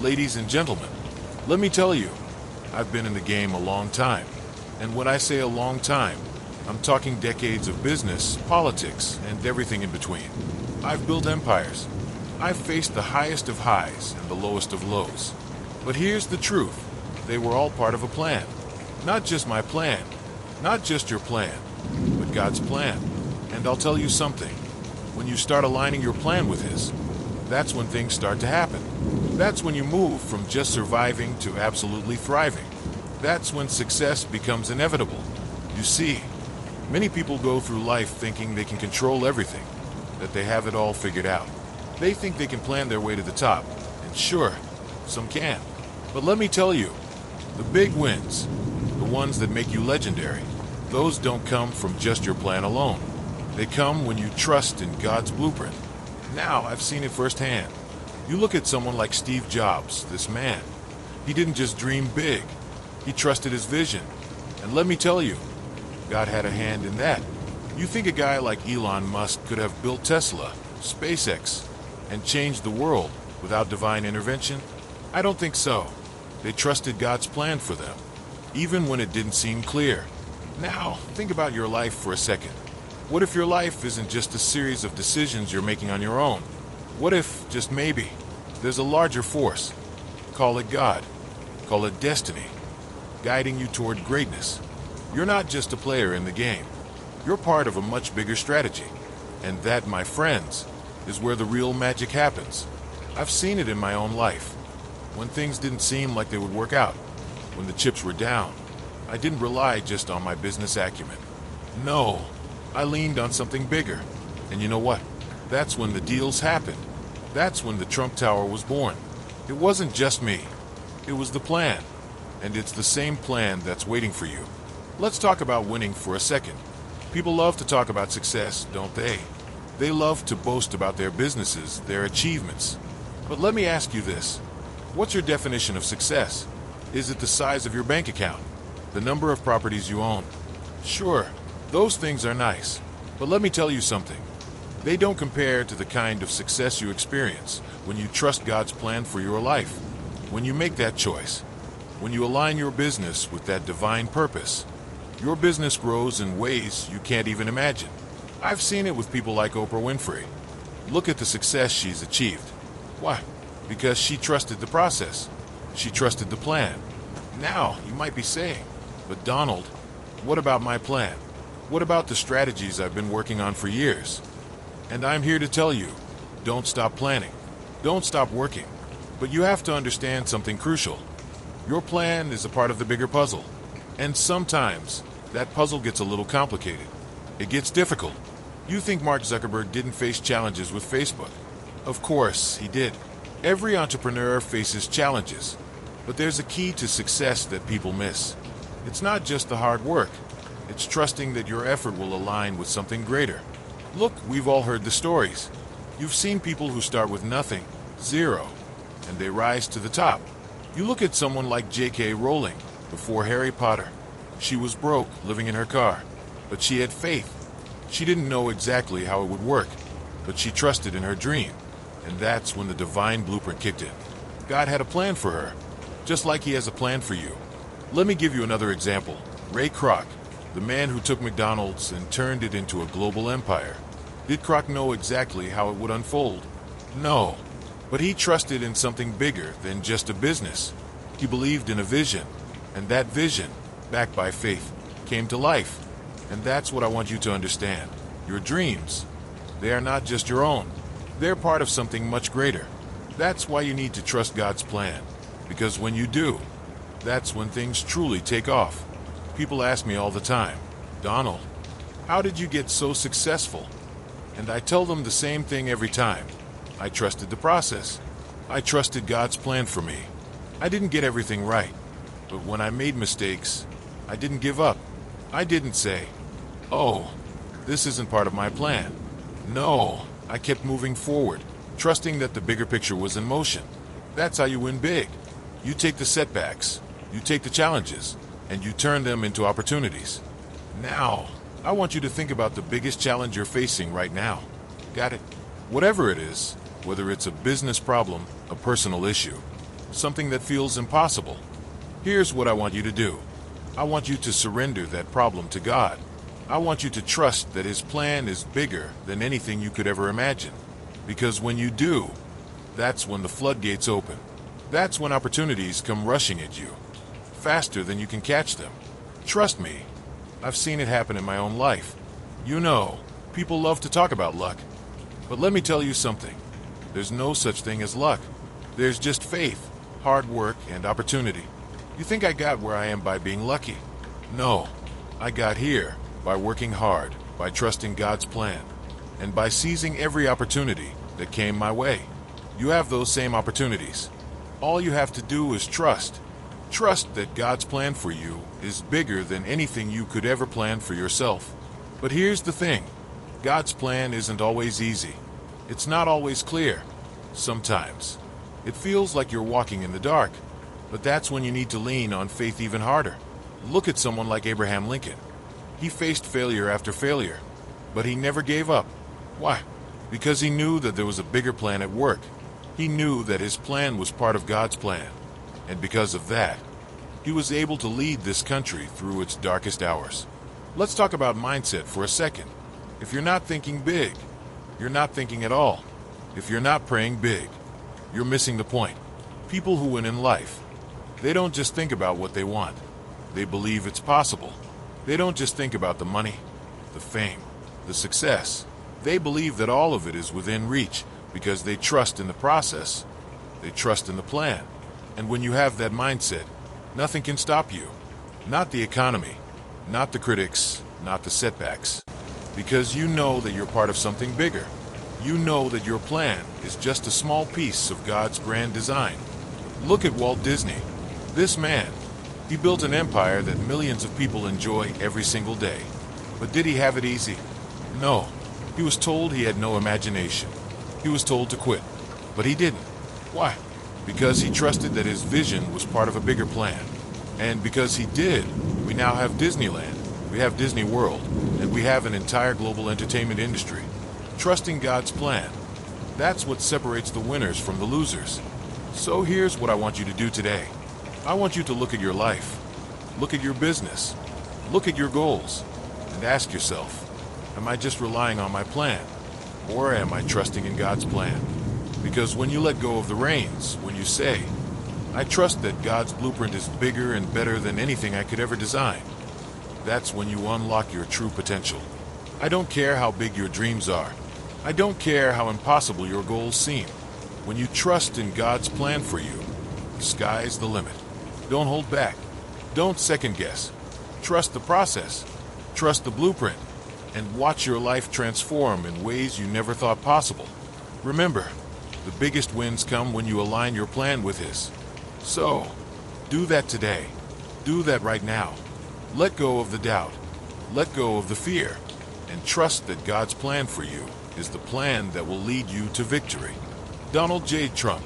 Ladies and gentlemen, let me tell you, I've been in the game a long time. And when I say a long time, I'm talking decades of business, politics, and everything in between. I've built empires. I've faced the highest of highs and the lowest of lows. But here's the truth. They were all part of a plan. Not just my plan, not just your plan, but God's plan. And I'll tell you something. When you start aligning your plan with His, that's when things start to happen. That's when you move from just surviving to absolutely thriving. That's when success becomes inevitable. You see, many people go through life thinking they can control everything, that they have it all figured out. They think they can plan their way to the top, and sure, some can. But let me tell you, the big wins, the ones that make you legendary, those don't come from just your plan alone. They come when you trust in God's blueprint. Now, I've seen it firsthand. You look at someone like Steve Jobs, this man. He didn't just dream big. He trusted his vision. And let me tell you, God had a hand in that. You think a guy like Elon Musk could have built Tesla, SpaceX, and changed the world without divine intervention? I don't think so. They trusted God's plan for them, even when it didn't seem clear. Now, think about your life for a second. What if your life isn't just a series of decisions you're making on your own? What if, just maybe, there's a larger force? Call it God. Call it destiny, guiding you toward greatness. You're not just a player in the game. You're part of a much bigger strategy. And that, my friends, is where the real magic happens. I've seen it in my own life. When things didn't seem like they would work out, when the chips were down, I didn't rely just on my business acumen. No, I leaned on something bigger. And you know what? That's when the deals happened. That's when the Trump Tower was born. It wasn't just me. It was the plan. And it's the same plan that's waiting for you. Let's talk about winning for a second. People love to talk about success, don't they? They love to boast about their businesses, their achievements. But let me ask you this. What's your definition of success? Is it the size of your bank account? The number of properties you own? Sure, those things are nice. But let me tell you something. They don't compare to the kind of success you experience when you trust God's plan for your life. When you make that choice. When you align your business with that divine purpose. Your business grows in ways you can't even imagine. I've seen it with people like Oprah Winfrey. Look at the success she's achieved. Why? Because she trusted the process. She trusted the plan. Now, you might be saying, but Donald, what about my plan? What about the strategies I've been working on for years? And I'm here to tell you, don't stop planning. Don't stop working. But you have to understand something crucial. Your plan is a part of the bigger puzzle. And sometimes, that puzzle gets a little complicated. It gets difficult. You think Mark Zuckerberg didn't face challenges with Facebook? Of course, he did. Every entrepreneur faces challenges. But there's a key to success that people miss. It's not just the hard work. It's trusting that your effort will align with something greater. Look, we've all heard the stories. You've seen people who start with nothing, zero, and they rise to the top. You look at someone like J.K. Rowling before Harry Potter. She was broke, living in her car, but she had faith. She didn't know exactly how it would work, but she trusted in her dream, and that's when the divine blueprint kicked in. God had a plan for her, just like He has a plan for you. Let me give you another example. Ray Kroc, the man who took McDonald's and turned it into a global empire. Did Kroc know exactly how it would unfold? No, but he trusted in something bigger than just a business. He believed in a vision, and that vision, backed by faith, came to life. And that's what I want you to understand. Your dreams, they are not just your own. They're part of something much greater. That's why you need to trust God's plan. Because when you do, that's when things truly take off. People ask me all the time, Donald, how did you get so successful? And I tell them the same thing every time. I trusted the process. I trusted God's plan for me. I didn't get everything right. But when I made mistakes, I didn't give up. I didn't say, oh, this isn't part of my plan. No, I kept moving forward, trusting that the bigger picture was in motion. That's how you win big. You take the setbacks, you take the challenges, and you turn them into opportunities. Now, I want you to think about the biggest challenge you're facing right now. Got it? Whatever it is, whether it's a business problem, a personal issue, something that feels impossible. Here's what I want you to do. I want you to surrender that problem to God. I want you to trust that His plan is bigger than anything you could ever imagine. Because when you do, that's when the floodgates open. That's when opportunities come rushing at you, faster than you can catch them. Trust me, I've seen it happen in my own life. You know, people love to talk about luck. But let me tell you something. There's no such thing as luck. There's just faith, hard work, and opportunity. You think I got where I am by being lucky? No, I got here by working hard, by trusting God's plan, and by seizing every opportunity that came my way. You have those same opportunities. All you have to do is trust. Trust that God's plan for you is bigger than anything you could ever plan for yourself. But here's the thing. God's plan isn't always easy. It's not always clear. Sometimes it feels like you're walking in the dark, but that's when you need to lean on faith even harder. Look at someone like Abraham Lincoln. He faced failure after failure, but he never gave up. Why? Because he knew that there was a bigger plan at work. He knew that his plan was part of God's plan. And because of that, he was able to lead this country through its darkest hours. Let's talk about mindset for a second. If you're not thinking big, you're not thinking at all. If you're not praying big, you're missing the point. People who win in life, they don't just think about what they want. They believe it's possible. They don't just think about the money, the fame, the success. They believe that all of it is within reach because they trust in the process. They trust in the plan. And when you have that mindset, nothing can stop you. Not the economy, not the critics, not the setbacks. Because you know that you're part of something bigger. You know that your plan is just a small piece of God's grand design. Look at Walt Disney. This man, he built an empire that millions of people enjoy every single day. But did he have it easy? No. He was told he had no imagination. He was told to quit. But he didn't. Why? Because he trusted that his vision was part of a bigger plan. And because he did, we now have Disneyland, we have Disney World, and we have an entire global entertainment industry. Trusting God's plan, that's what separates the winners from the losers. So here's what I want you to do today. I want you to look at your life, look at your business, look at your goals, and ask yourself, am I just relying on my plan, or am I trusting in God's plan? Because when you let go of the reins, when you say, I trust that God's blueprint is bigger and better than anything I could ever design, that's when you unlock your true potential. I don't care how big your dreams are. I don't care how impossible your goals seem. When you trust in God's plan for you, the sky's the limit. Don't hold back. Don't second guess. Trust the process. Trust the blueprint. And watch your life transform in ways you never thought possible. Remember, the biggest wins come when you align your plan with His. So, do that today. Do that right now. Let go of the doubt. Let go of the fear. And trust that God's plan for you is the plan that will lead you to victory. Donald J. Trump.